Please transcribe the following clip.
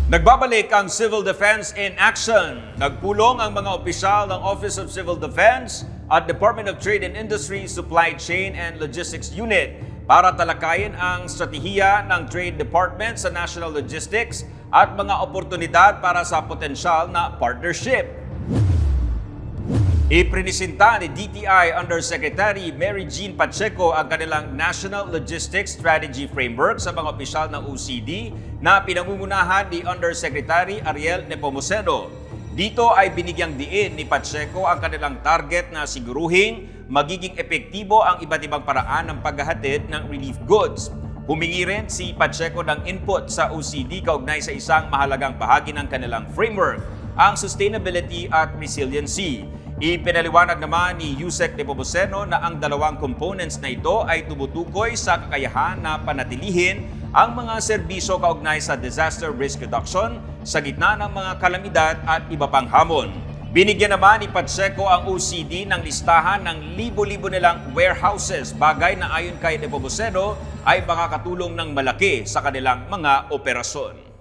Nagbabalik ang Civil Defense in Action. Nagpulong ang mga opisyal ng Office of Civil Defense at Department of Trade and Industry Supply Chain and Logistics Unit para talakayin ang strategiya ng Trade Department sa National Logistics at mga oportunidad para sa potensyal na partnership. Iprinisinta ni DTI Undersecretary Mary Jean Pacheco ang kanilang National Logistics Strategy Framework sa mga opisyal ng OCD na pinangungunahan ni Undersecretary Ariel Nepomuceno. Dito ay binigyang diin ni Pacheco ang kanilang target na siguruhing magiging epektibo ang iba't ibang paraan ng paghahatid ng relief goods. Humingi rin si Pacheco ng input sa OCD kaugnay sa isang mahalagang bahagi ng kanilang framework, ang sustainability at resiliency. Ipinaliwanag naman ni Yusek Nepomuceno na ang dalawang components na ito ay tumutukoy sa kakayahan na panatilihin ang mga serbisyo kaugnay sa disaster risk reduction sa gitna ng mga kalamidad at iba pang hamon. Binigyan naman ni Pacheco ang OCD ng listahan ng libo-libo nilang warehouses, bagay na ayon kay Nepomuceno ay makakatulong ng malaki sa kanilang mga operasyon.